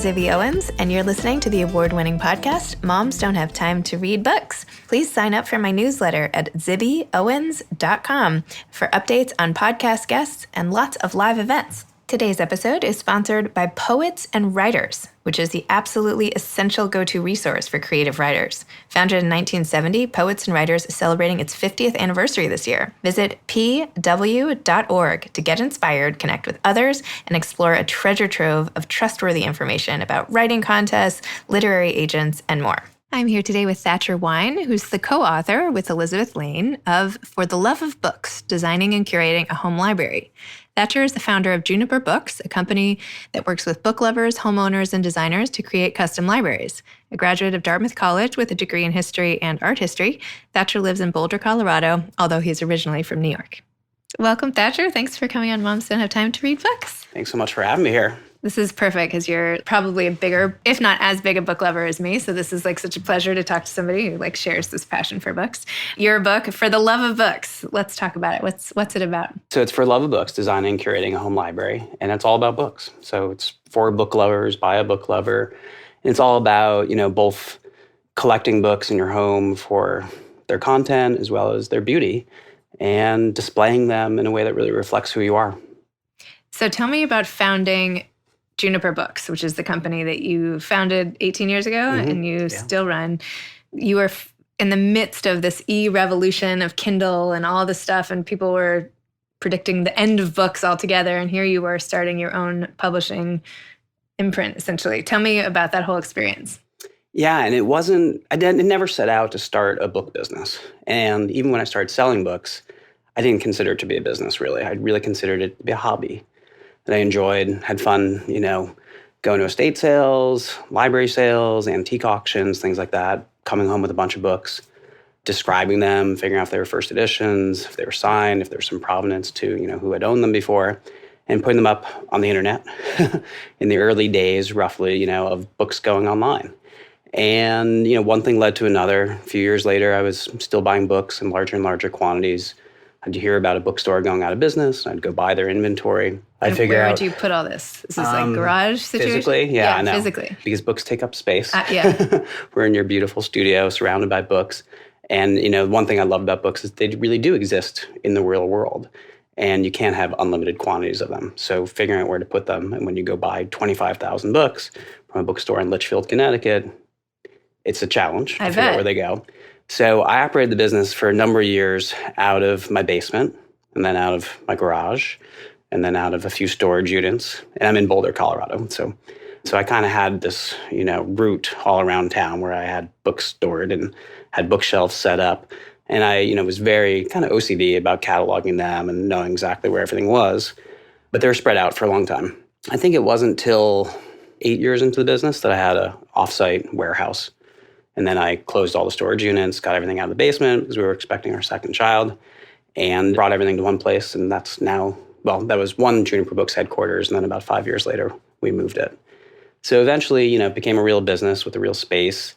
Zibby Owens, and you're listening to the award-winning podcast, Moms Don't Have Time to Read Books. Please sign up for my newsletter at zibbyowens.com for updates on podcast guests and lots of live events. Today's episode is sponsored by Poets and Writers, which is the absolutely essential go-to resource for creative writers. Founded in 1970, Poets and Writers is celebrating its 50th anniversary this year. Visit pw.org to get inspired, connect with others, and explore a treasure trove of trustworthy information about writing contests, literary agents, and more. I'm here today with Thatcher Wine, who's the co-author with Elizabeth Lane of For the Love of Books, Designing and Curating a Home Library. Thatcher is the founder of Juniper Books, a company that works with book lovers, homeowners, and designers to create custom libraries. A graduate of Dartmouth College with a degree in history and art history, Thatcher lives in Boulder, Colorado, although he's originally from New York. Welcome, Thatcher. Thanks for coming on Moms Don't Have Time to Read Books. Thanks so much for having me here. This is perfect because you're probably a bigger, if not as big a book lover as me. So this is like such a pleasure to talk to somebody who like shares this passion for books. Your book, For the Love of Books. Let's talk about it. What's it about? So it's For Love of Books, Designing and Curating a Home Library. And it's all about books. So it's for book lovers, by a book lover. And it's all about, both collecting books in your home for their content as well as their beauty and displaying them in a way that really reflects who you are. So tell me about founding Juniper Books, which is the company that you founded 18 years ago and you still run. You were in the midst of this e-revolution of Kindle and all this stuff, and people were predicting the end of books altogether, and here you were starting your own publishing imprint, essentially. Tell me about that whole experience. Yeah, and it never set out to start a book business. And even when I started selling books, I didn't consider it to be a business, really. I really considered it to be a hobby that I enjoyed, had fun, going to estate sales, library sales, antique auctions, things like that, coming home with a bunch of books, describing them, figuring out if they were first editions, if they were signed, if there was some provenance to, who had owned them before, and putting them up on the internet in the early days, roughly, of books going online. And, one thing led to another. A few years later, I was still buying books in larger and larger quantities. I'd hear about a bookstore going out of business. I'd go buy their inventory. I'd figure out... Where would you put all this? Is this like garage situation? Physically? Yeah, I know. Physically. Because books take up space. Yeah. We're in your beautiful studio surrounded by books. And, one thing I love about books is they really do exist in the real world. And you can't have unlimited quantities of them. So figuring out where to put them. And when you go buy 25,000 books from a bookstore in Litchfield, Connecticut, it's a challenge to figure out where they go. So I operated the business for a number of years out of my basement, and then out of my garage, and then out of a few storage units. And I'm in Boulder, Colorado. So I kind of had this, route all around town where I had books stored and had bookshelves set up. And I, was very kind of OCD about cataloging them and knowing exactly where everything was. But they were spread out for a long time. I think it wasn't till 8 years into the business that I had an offsite warehouse. And then I closed all the storage units, got everything out of the basement because we were expecting our second child, and brought everything to one place. And that's now, that was one Juniper Books headquarters. And then about 5 years later, we moved it. So eventually, it became a real business with a real space.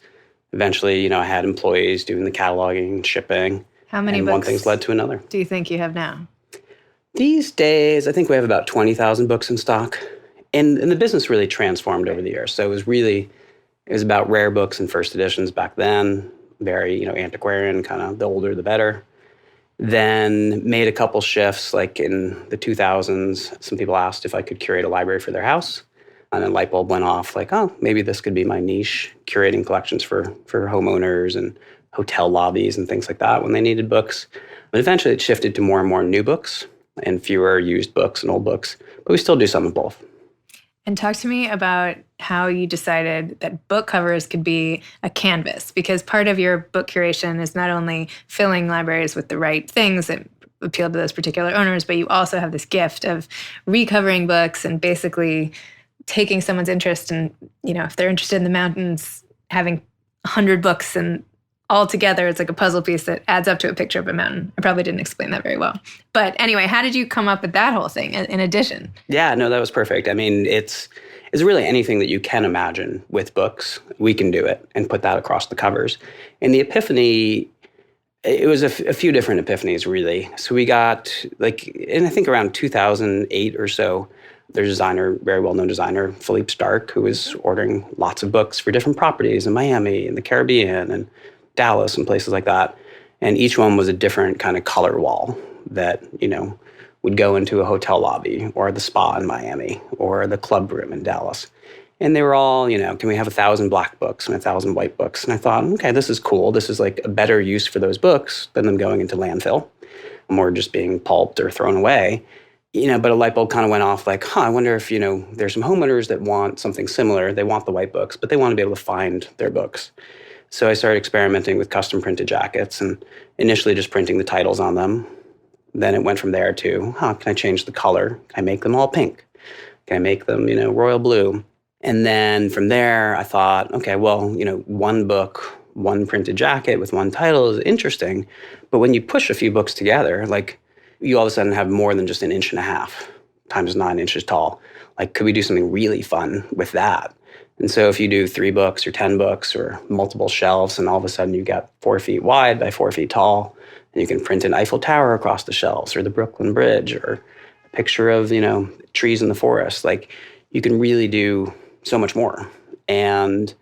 Eventually, I had employees doing the cataloging, shipping. How many books one thing's led to another. Do you think you have now? These days, I think we have about 20,000 books in stock. And the business really transformed over the years. So it was about rare books and first editions back then, very, antiquarian, kind of the older the better. Then made a couple shifts, like in the 2000s, some people asked if I could curate a library for their house. And then light bulb went off, like, oh, maybe this could be my niche, curating collections for homeowners and hotel lobbies and things like that when they needed books. But eventually it shifted to more and more new books and fewer used books and old books. But we still do some of both. And talk to me about how you decided that book covers could be a canvas, because part of your book curation is not only filling libraries with the right things that appeal to those particular owners, but you also have this gift of recovering books and basically taking someone's interest in, if they're interested in the mountains, having 100 books and all together, it's like a puzzle piece that adds up to a picture of a mountain. I probably didn't explain that very well. But anyway, how did you come up with that whole thing in addition? Yeah, no, that was perfect. I mean, it's really anything that you can imagine with books. We can do it and put that across the covers. And the epiphany, it was a few different epiphanies, really. So we got, and I think around 2008 or so, There's a designer, very well-known designer, Philippe Stark, who was ordering lots of books for different properties in Miami and the Caribbean and Dallas and places like that. And each one was a different kind of color wall that, would go into a hotel lobby or the spa in Miami or the club room in Dallas. And they were all, can we have 1,000 black books and 1,000 white books? And I thought, okay, this is cool. This is like a better use for those books than them going into landfill or just being pulped or thrown away. But a light bulb kind of went off like, I wonder if, there's some homeowners that want something similar. They want the white books, but they want to be able to find their books. So I started experimenting with custom printed jackets and initially just printing the titles on them. Then it went from there to, can I change the color? Can I make them all pink? Can I make them, royal blue? And then from there, I thought, okay, well, one book, one printed jacket with one title is interesting. But when you push a few books together, like you all of a sudden have more than just 1.5 inches times 9 inches tall. Like, could we do something really fun with that? And so if you do 3 books or 10 books or multiple shelves, and all of a sudden you got 4 feet wide by 4 feet tall, and you can print an Eiffel Tower across the shelves or the Brooklyn Bridge or a picture of, trees in the forest, like you can really do so much more. And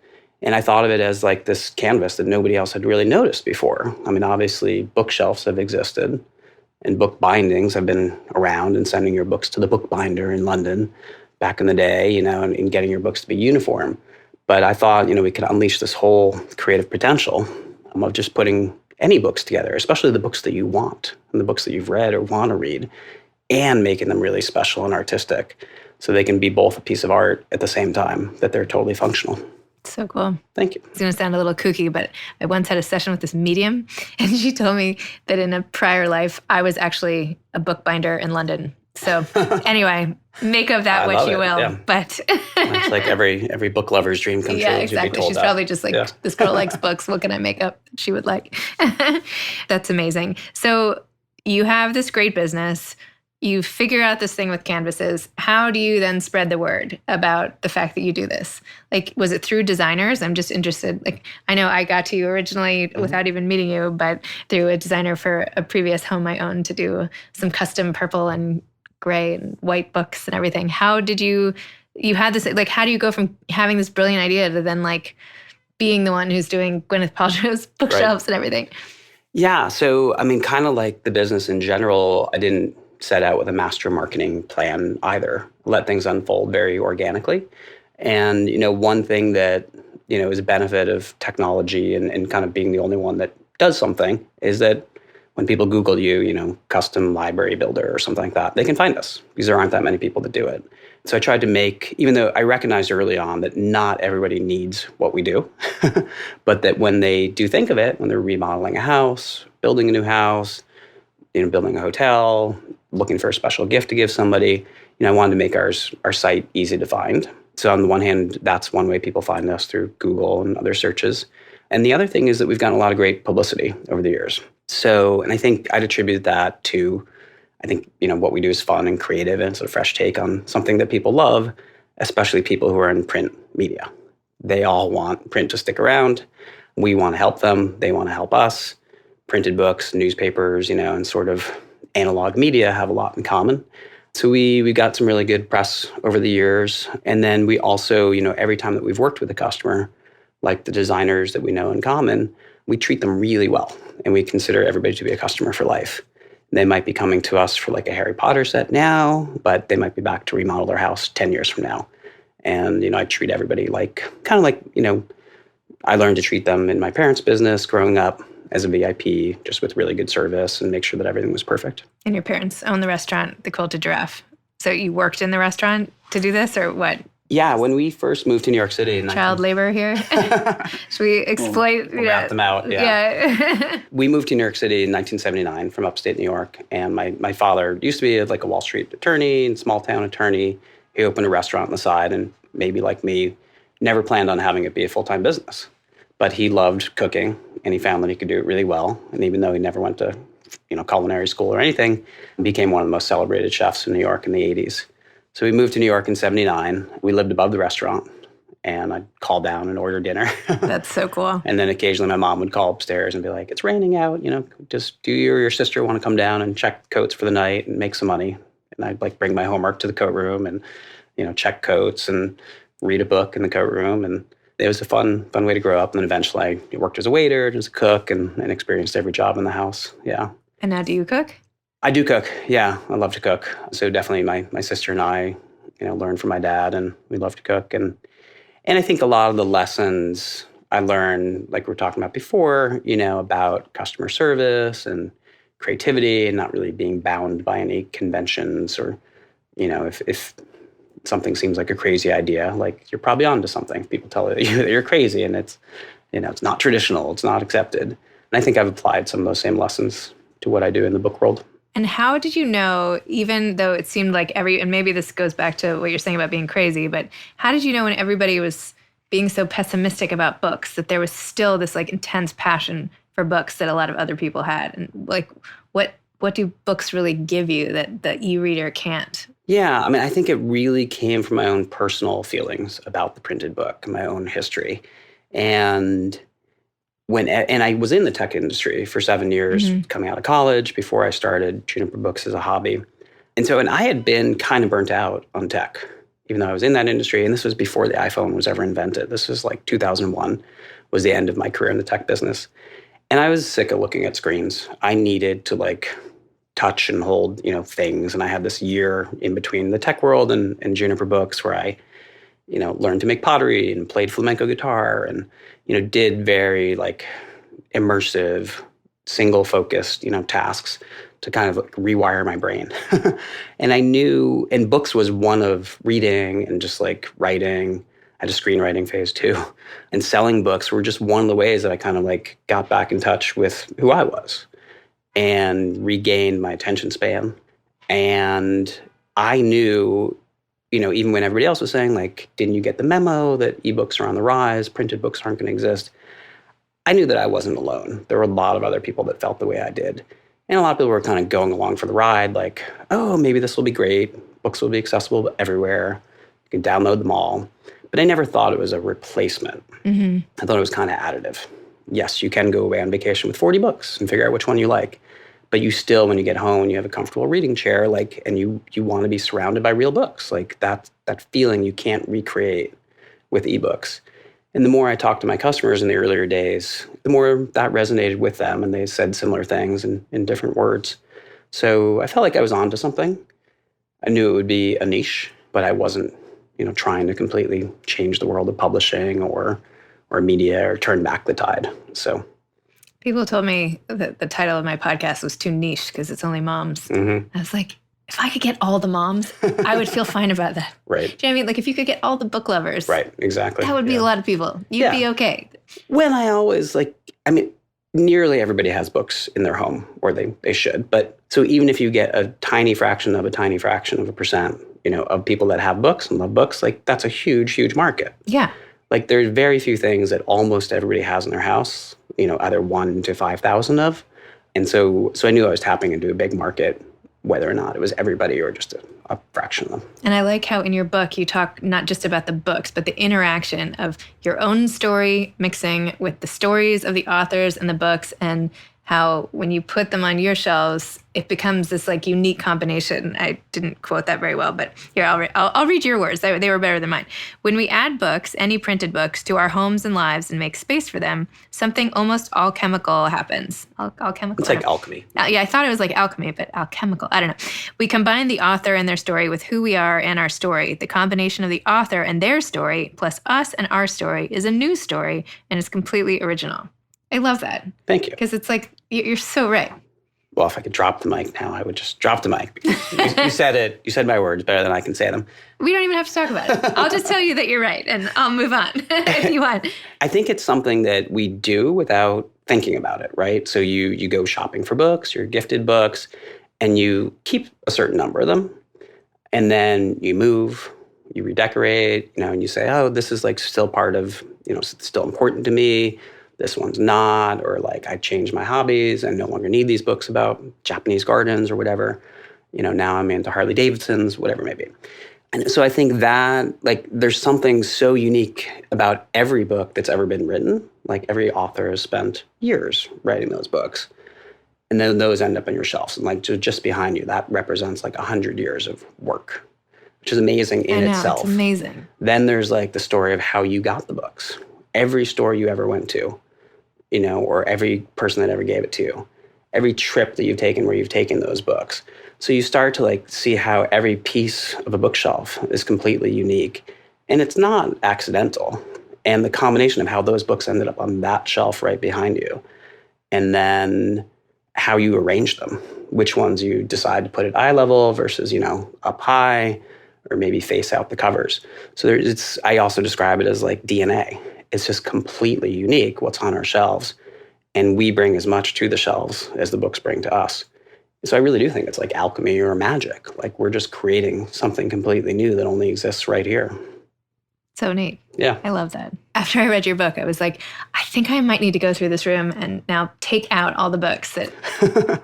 I thought of it as like this canvas that nobody else had really noticed before. I mean, obviously bookshelves have existed and book bindings have been around, and sending your books to the bookbinder in London back in the day, and getting your books to be uniform. But I thought, we could unleash this whole creative potential of just putting any books together, especially the books that you want and the books that you've read or want to read, and making them really special and artistic so they can be both a piece of art at the same time, that they're totally functional. So cool. Thank you. It's going to sound a little kooky, but I once had a session with this medium, and she told me that in a prior life, I was actually a bookbinder in London. So anyway, make of that what you will. Yeah. But it's like every book lover's dream come true. Yeah, exactly. She's probably just like, this girl likes books. What can I make up that she would like? That's amazing. So you have this great business. You figure out this thing with canvases. How do you then spread the word about the fact that you do this? Like, was it through designers? I'm just interested. Like, I know I got to you originally without even meeting you, but through a designer for a previous home I owned to do some custom purple and gray and white books and everything. How did you had this, like, how do you go from having this brilliant idea to then like being the one who's doing Gwyneth Paltrow's bookshelves and everything? Yeah. So, I mean, kind of like the business in general, I didn't set out with a master marketing plan either. Let things unfold very organically. And, one thing that, is a benefit of technology and kind of being the only one that does something is that when people Google you, custom library builder or something like that, they can find us because there aren't that many people that do it. So I tried to make, even though I recognized early on that not everybody needs what we do, but that when they do think of it, when they're remodeling a house, building a new house, building a hotel, looking for a special gift to give somebody, I wanted to make our site easy to find. So on the one hand, that's one way people find us, through Google and other searches. And the other thing is that we've gotten a lot of great publicity over the years. So, and I think I'd attribute that to, what we do is fun and creative and sort of fresh take on something that people love, especially people who are in print media. They all want print to stick around. We want to help them. They want to help us. Printed books, newspapers, and sort of analog media have a lot in common. So we got some really good press over the years. And then we also, every time that we've worked with a customer, like the designers that we know in common, we treat them really well. And we consider everybody to be a customer for life. They might be coming to us for like a Harry Potter set now, but they might be back to remodel their house 10 years from now. And, I treat everybody like, I learned to treat them in my parents' business growing up as a VIP, just with really good service and make sure that everything was perfect. And your parents own the restaurant, The Quilted Giraffe. So you worked in the restaurant to do this, or what? Yeah, when we first moved to New York City. Child labor here? Should we exploit? We'll wrap them out, yeah. We moved to New York City in 1979 from upstate New York. And my father used to be like a Wall Street attorney and small town attorney. He opened a restaurant on the side and maybe like me, never planned on having it be a full-time business. But he loved cooking and he found that he could do it really well. And even though he never went to culinary school or anything, he became one of the most celebrated chefs in New York in the 80s. So we moved to New York in 79. We lived above the restaurant, and I'd call down and order dinner. That's so cool. And then occasionally my mom would call upstairs and be like, it's raining out, just do you or your sister want to come down and check coats for the night and make some money? And I'd like bring my homework to the coat room and, check coats and read a book in the coat room. And it was a fun way to grow up. And then eventually I worked as a waiter, as a cook, and experienced every job in the house. Yeah. And now do you cook? I do cook. Yeah, I love to cook. So definitely my sister and I, learned from my dad, and we love to cook. And I think a lot of the lessons I learned, like we were talking about before, about customer service and creativity and not really being bound by any conventions or, if something seems like a crazy idea, like you're probably onto something. People tell you that you're crazy and it's, it's not traditional, it's not accepted. And I think I've applied some of those same lessons to what I do in the book world. And how did you know, even though it seemed like and maybe this goes back to what you're saying about being crazy, but how did you know when everybody was being so pessimistic about books that there was still this like intense passion for books that a lot of other people had? And like, what do books really give you that the e-reader can't? Yeah, I mean, I think it really came from my own personal feelings about the printed book, my own history. And I was in the tech industry for 7 years coming out of college before I started Juniper Books as a hobby. And I had been kind of burnt out on tech, even though I was in that industry. And this was before the iPhone was ever invented. This was like 2001 was the end of my career in the tech business. And I was sick of looking at screens. I needed to like touch and hold, things. And I had this year in between the tech world and Juniper Books where I, learned to make pottery and played flamenco guitar and, did very like immersive, single-focused, tasks to kind of like rewire my brain. And I knew, and books was one of reading and just like writing. I had a screenwriting phase too. And selling books were just one of the ways that I kind of like got back in touch with who I was and regained my attention span. And I knew, even when everybody else was saying, like, didn't you get the memo that ebooks are on the rise, printed books aren't going to exist? I knew that I wasn't alone. There were a lot of other people that felt the way I did. And a lot of people were kind of going along for the ride, like, oh, maybe this will be great. Books will be accessible everywhere. You can download them all. But I never thought it was a replacement. I thought it was kind of additive. Yes, you can go away on vacation with 40 books and figure out which one you like. But you still, when you get home, you have a comfortable reading chair, like, and you want to be surrounded by real books. Like that feeling you can't recreate with ebooks. And the more I talked to my customers in the earlier days, the more that resonated with them, and they said similar things in different words. So I felt like I was onto something. I knew it would be a niche, but I wasn't, trying to completely change the world of publishing or media or turn back the tide. So. People told me that the title of my podcast was too niche because it's only moms. I was like, if I could get all the moms, I would feel fine about that. Right. Do you know what I mean? Like if you could get all the book lovers. Right, exactly. That would be a lot of people. You'd be okay. Well, I always nearly everybody has books in their home, or they should. But so even if you get a tiny fraction of a percent, of people that have books and love books, like that's a huge, huge market. Yeah. Like there's very few things that almost everybody has in their house, either 1 to 5,000 of. And so I knew I was tapping into a big market, whether or not it was everybody or just a fraction of them. And I like how in your book you talk not just about the books, but the interaction of your own story mixing with the stories of the authors and the books, and how when you put them on your shelves, it becomes this like unique combination. I didn't quote that very well, but here, I'll read your words. They were better than mine. When we add books, any printed books, to our homes and lives and make space for them, something almost alchemical happens. Alchemical? It's like alchemy. Yeah, I thought it was like alchemy, but alchemical. I don't know. We combine the author and their story with who we are and our story. The combination of the author and their story plus us and our story is a new story, and it's completely original. I love that. Thank you. Because it's like, you're so right. Well, if I could drop the mic now, I would just drop the mic. You said it. You said my words better than I can say them. We don't even have to talk about it. I'll just tell you that you're right, and I'll move on if you want. I think it's something that we do without thinking about it, right? So you go shopping for books, you're gifted books, and you keep a certain number of them. And then you move, you redecorate, and you say, oh, this is like still part of, it's still important to me. This one's not, or like I changed my hobbies and no longer need these books about Japanese gardens or whatever. Now I'm into Harley Davidsons, whatever it may be. And so I think that like there's something so unique about every book that's ever been written. Like every author has spent years writing those books. And then those end up on your shelves. And like just behind you, that represents like 100 years of work, which is amazing in itself. It's amazing. Then there's like the story of how you got the books. Every store you ever went to, or every person that ever gave it to you, every trip that you've taken where you've taken those books. So you start to like see how every piece of a bookshelf is completely unique, and it's not accidental. And the combination of how those books ended up on that shelf right behind you, and then how you arrange them, which ones you decide to put at eye level versus, up high, or maybe face out the covers. So I also describe it as like DNA. It's just completely unique what's on our shelves. And we bring as much to the shelves as the books bring to us. So I really do think it's like alchemy or magic. Like we're just creating something completely new that only exists right here. So neat. Yeah. I love that. After I read your book, I was like, I think I might need to go through this room and now take out all the books that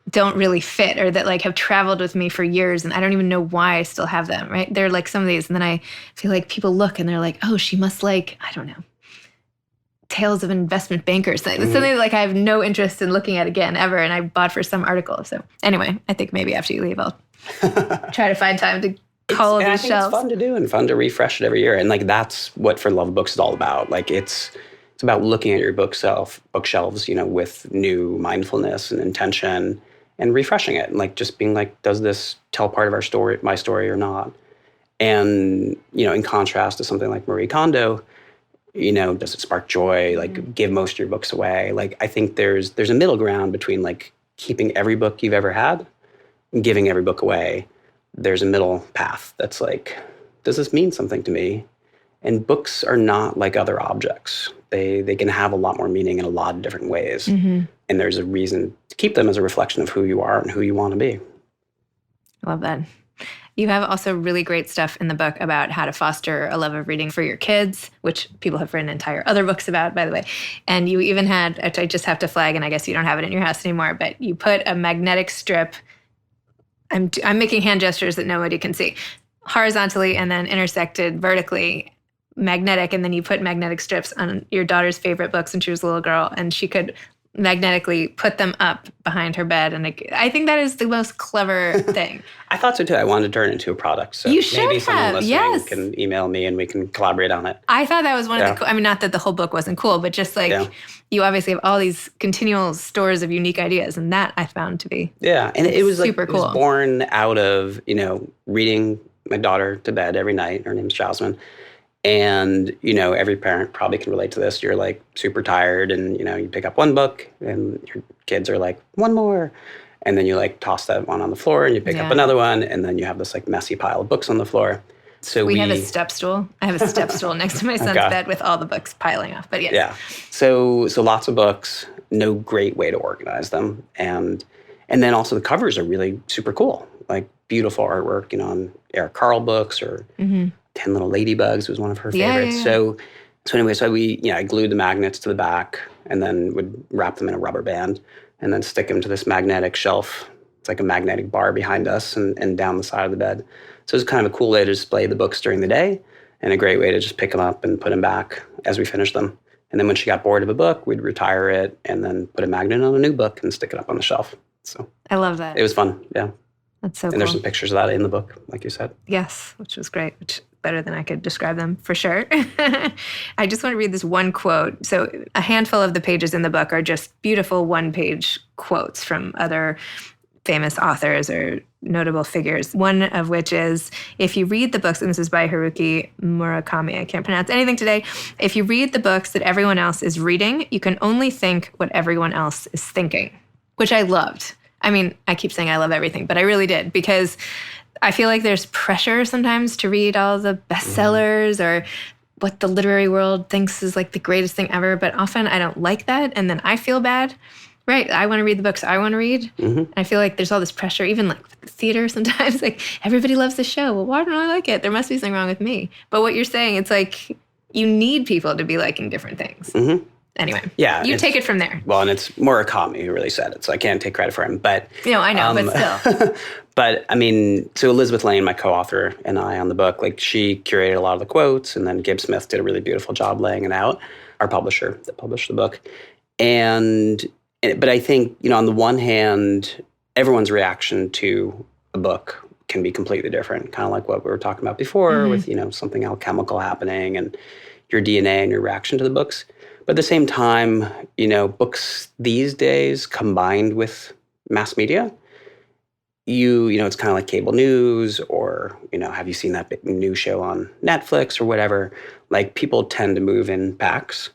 don't really fit or that like have traveled with me for years and I don't even know why I still have them, right? They're like some of these. And then I feel like people look and they're like, oh, she must like, I don't know, Tales of Investment Bankers. It's something like I have no interest in looking at again ever. And I bought for some article. So anyway, I think maybe after you leave, I'll try to find time to call these shelves. It's fun to do and fun to refresh it every year. And like that's what For Love of Books is all about. Like it's about looking at your bookshelves, with new mindfulness and intention and refreshing it. And like just being like, does this tell part of my story or not? And, in contrast to something like Marie Kondo, does it spark joy? Like give most of your books away? Like I think there's a middle ground between like keeping every book you've ever had and giving every book away. There's a middle path that's like, does this mean something to me? And books are not like other objects. They can have a lot more meaning in a lot of different ways. Mm-hmm. And there's a reason to keep them as a reflection of who you are and who you want to be. I love that. You have also really great stuff in the book about how to foster a love of reading for your kids, which people have written entire other books about, by the way. And you even had, which I just have to flag, and I guess you don't have it in your house anymore, but you put a magnetic strip. I'm making hand gestures that nobody can see, horizontally and then intersected vertically, magnetic, and then you put magnetic strips on your daughter's favorite books when she was a little girl, and she could magnetically put them up behind her bed. And I think that is the most clever thing. I thought so too. I wanted to turn it into a product. So maybe someone listening can email me and we can collaborate on it. I thought that was one of the cool, I mean, not that the whole book wasn't cool, but just like you obviously have all these continual stores of unique ideas. And that I found to be and it was super cool. It was born out of, reading my daughter to bed every night. Her name's Jasmine. And, every parent probably can relate to this. You're like super tired and, you pick up one book and your kids are like, one more. And then you like toss that one on the floor and you pick up another one. And then you have this like messy pile of books on the floor. So we have a step stool. I have a step stool next to my son's bed with all the books piling up. But yes. Yeah. So lots of books, no great way to organize them. And then also the covers are really super cool. Like beautiful artwork, on Eric Carle books or 10 Little Ladybugs was one of her favorites. Yeah. So anyway, I glued the magnets to the back and then would wrap them in a rubber band and then stick them to this magnetic shelf. It's like a magnetic bar behind us and down the side of the bed. So it's kind of a cool way to display the books during the day and a great way to just pick them up and put them back as we finish them. And then when she got bored of a book, we'd retire it and then put a magnet on a new book and stick it up on the shelf. So I love that. It was fun. Yeah. That's so cool. And there's some pictures of that in the book, like you said. Yes, which was great, which better than I could describe them for sure. I just want to read this one quote. So a handful of the pages in the book are just beautiful one-page quotes from other famous authors or notable figures. One of which is, if you read the books, and this is by Haruki Murakami, I can't pronounce anything today. If you read the books that everyone else is reading, you can only think what everyone else is thinking, which I loved. I mean, I keep saying I love everything, but I really did, because I feel like there's pressure sometimes to read all the bestsellers or what the literary world thinks is like the greatest thing ever, but often I don't like that, and then I feel bad. Right, I want to read the books I want to read. And I feel like there's all this pressure, even like theater sometimes, like everybody loves the show. Well, why don't I like it? There must be something wrong with me. But what you're saying, it's like you need people to be liking different things. Anyway, you take it from there. Well, and it's Murakami who really said it, so I can't take credit for him. But I know, but still. But I mean, so Elizabeth Lane, my co-author, and I on the book, like she curated a lot of the quotes, and then Gibb Smith did a really beautiful job laying it out, our publisher that published the book. And But I think, on the one hand, everyone's reaction to a book can be completely different, kind of like what we were talking about before with, something alchemical happening and your DNA and your reaction to the books. But at the same time, books these days combined with mass media, it's kind of like cable news or, have you seen that big new show on Netflix or whatever? Like people tend to move in packs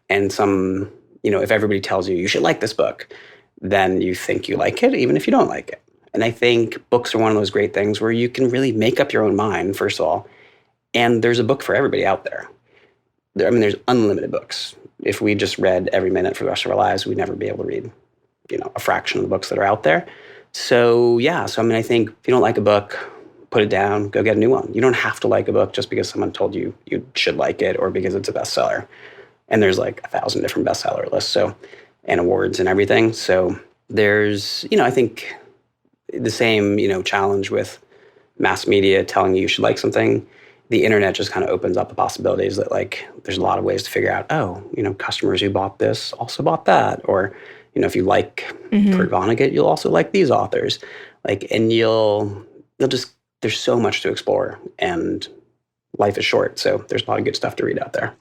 and some, if everybody tells you should like this book, then you think you like it, even if you don't like it. And I think books are one of those great things where you can really make up your own mind, first of all. And there's a book for everybody out there. There's unlimited books. If we just read every minute for the rest of our lives, we'd never be able to read, a fraction of the books that are out there. So, yeah. I think if you don't like a book, put it down, go get a new one. You don't have to like a book just because someone told you you should like it or because it's a bestseller. And there's like 1,000 different bestseller lists, and awards and everything. So there's, I think the same, challenge with mass media telling you should like something. The internet just kind of opens up the possibilities that there's a lot of ways to figure out, customers who bought this also bought that. Or, if you like Kurt Vonnegut, you'll also like these authors. And you'll just, there's so much to explore and life is short. So there's a lot of good stuff to read out there.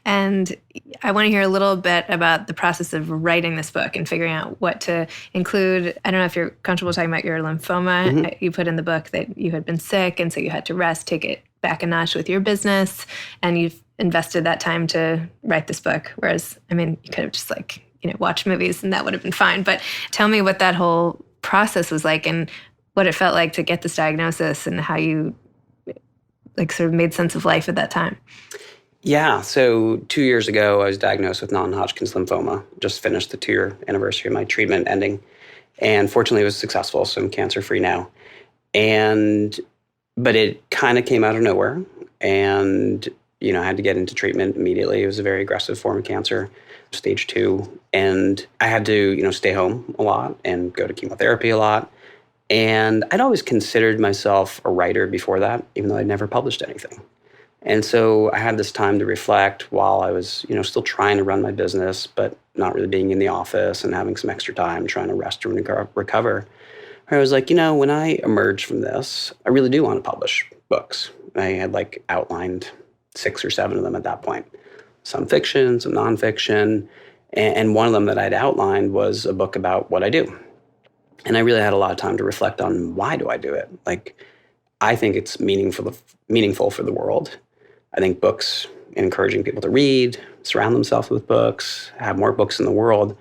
And I want to hear a little bit about the process of writing this book and figuring out what to include. I don't know if you're comfortable talking about your lymphoma. You put in the book that you had been sick, and so you had to rest, take it back a notch with your business, and you've invested that time to write this book. Whereas, you could have just watched movies and that would have been fine. But tell me what that whole process was like and what it felt like to get this diagnosis and how you sort of made sense of life at that time. Yeah. So 2 years ago, I was diagnosed with non-Hodgkin's lymphoma. Just finished the 2-year anniversary of my treatment ending. And fortunately, it was successful. So I'm cancer-free now. But it kind of came out of nowhere. And, I had to get into treatment immediately. It was a very aggressive form of cancer, stage 2. And I had to, stay home a lot and go to chemotherapy a lot. And I'd always considered myself a writer before that, even though I'd never published anything. And so I had this time to reflect while I was, still trying to run my business, but not really being in the office and having some extra time trying to rest and recover. I was like, when I emerge from this, I really do want to publish books. I had outlined 6 or 7 of them at that point. Some fiction, some nonfiction. And one of them that I'd outlined was a book about what I do. And I really had a lot of time to reflect on why do I do it? I think it's meaningful for the world. I think books, encouraging people to read, surround themselves with books, have more books in the world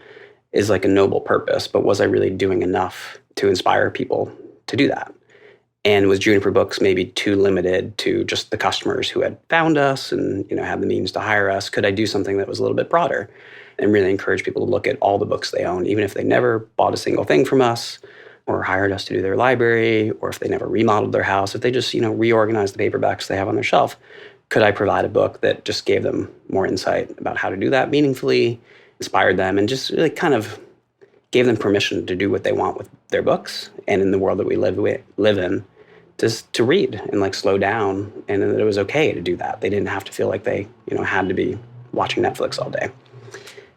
is a noble purpose. But was I really doing enough to inspire people to do that? And was Juniper Books maybe too limited to just the customers who had found us and had the means to hire us? Could I do something that was a little bit broader and really encourage people to look at all the books they own, even if they never bought a single thing from us or hired us to do their library, or if they never remodeled their house, if they just reorganized the paperbacks they have on their shelf? Could I provide a book that just gave them more insight about how to do that meaningfully, inspired them, and just really kind of gave them permission to do what they want with their books and in the world that we live in, just to read and slow down, and that it was okay to do that. They didn't have to feel like they had to be watching Netflix all day.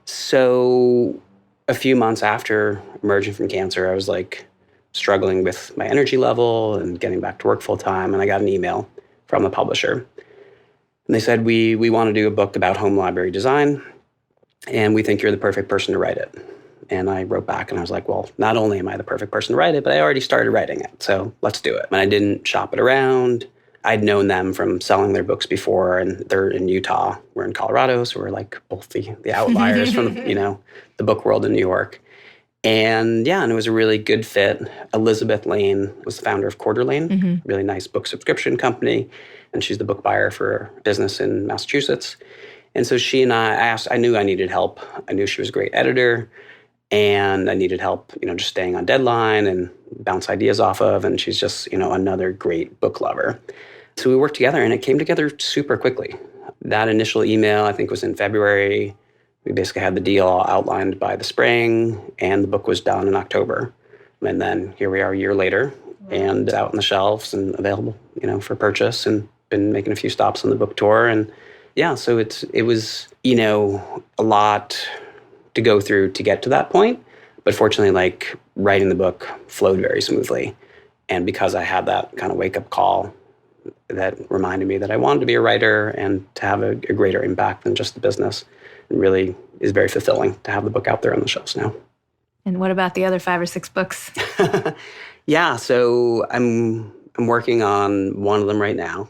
So a few months after emerging from cancer, I was struggling with my energy level and getting back to work full time, and I got an email from the publisher. And they said, we want to do a book about home library design, and we think you're the perfect person to write it. And I wrote back and I was like, well, not only am I the perfect person to write it, but I already started writing it. So let's do it. And I didn't shop it around. I'd known them from selling their books before, and they're in Utah. We're in Colorado, so we're both the outliers from, the book world in New York. And yeah, and it was a really good fit. Elizabeth Lane was the founder of Quarter Lane, really nice book subscription company. And she's the book buyer for a business in Massachusetts. And so she and I knew I needed help. I knew she was a great editor, and I needed help, just staying on deadline and bounce ideas off of. And she's just, another great book lover. So we worked together, and it came together super quickly. That initial email, I think, was in February. We basically had the deal outlined by the spring, and the book was done in October. And then here we are a year later, and out on the shelves and available, for purchase, and been making a few stops on the book tour. And yeah, so it was, a lot to go through to get to that point. But fortunately, like writing the book flowed very smoothly. And because I had that kind of wake-up call that reminded me that I wanted to be a writer and to have a greater impact than just the business, it really is very fulfilling to have the book out there on the shelves now. And what about the other 5 or 6 books? Yeah, so I'm working on one of them right now,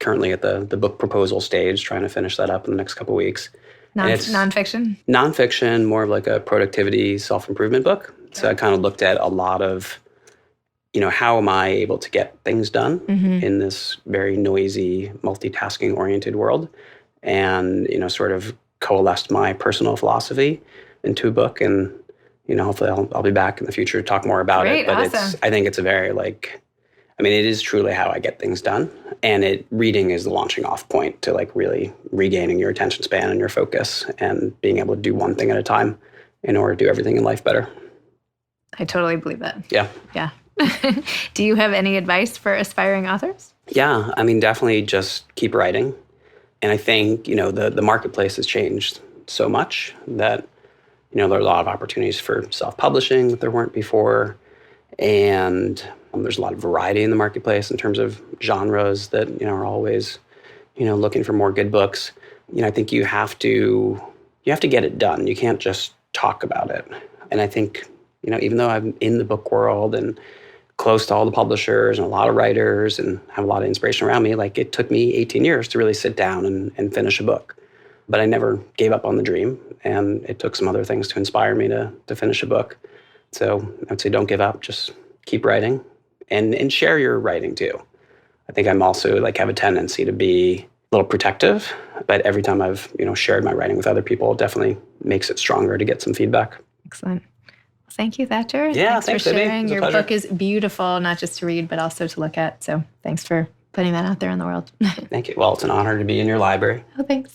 currently at the book proposal stage, trying to finish that up in the next couple of weeks. Nonfiction? Nonfiction, more of like a productivity, self-improvement book. Okay. So I kind of looked at a lot of, how am I able to get things done in this very noisy, multitasking-oriented world? And, sort of coalesced my personal philosophy into a book. And, hopefully I'll be back in the future to talk more about it. But awesome. I think it's a very it is truly how I get things done. And reading is the launching off point to really regaining your attention span and your focus and being able to do one thing at a time in order to do everything in life better. I totally believe that. Yeah. Yeah. Do you have any advice for aspiring authors? Yeah. Definitely just keep writing. And I think, the marketplace has changed so much that, there are a lot of opportunities for self-publishing that there weren't before. And there's a lot of variety in the marketplace in terms of genres that, are always, looking for more good books. I think you have to get it done. You can't just talk about it. And I think, even though I'm in the book world and close to all the publishers and a lot of writers and have a lot of inspiration around me, it took me 18 years to really sit down and finish a book. But I never gave up on the dream, and it took some other things to inspire me to finish a book. So I'd say don't give up, just keep writing and share your writing too. I think I'm also have a tendency to be a little protective, but every time I've, shared my writing with other people, it definitely makes it stronger to get some feedback. Excellent. Thank you, Thatcher. Yeah, thanks for sharing. Your pleasure. book is beautiful, not just to read, but also to look at. So thanks for putting that out there in the world. Thank you. Well, it's an honor to be in your library. Oh, thanks.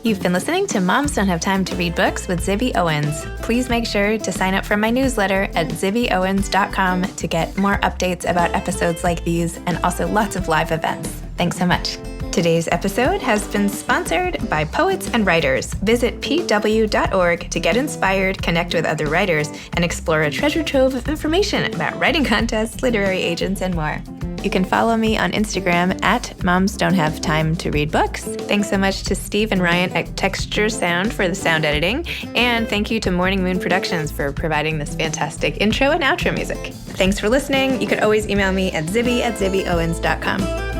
You've been listening to Moms Don't Have Time to Read Books with Zibby Owens. Please make sure to sign up for my newsletter at zibbyowens.com to get more updates about episodes like these and also lots of live events. Thanks so much. Today's episode has been sponsored by Poets and Writers. Visit pw.org to get inspired, connect with other writers, and explore a treasure trove of information about writing contests, literary agents, and more. You can follow me on Instagram at Moms Don't Have Time to Read Books. Thanks so much to Steve and Ryan at Texture Sound for the sound editing. And thank you to Morning Moon Productions for providing this fantastic intro and outro music. Thanks for listening. You can always email me at zibby@zibbyowens.com.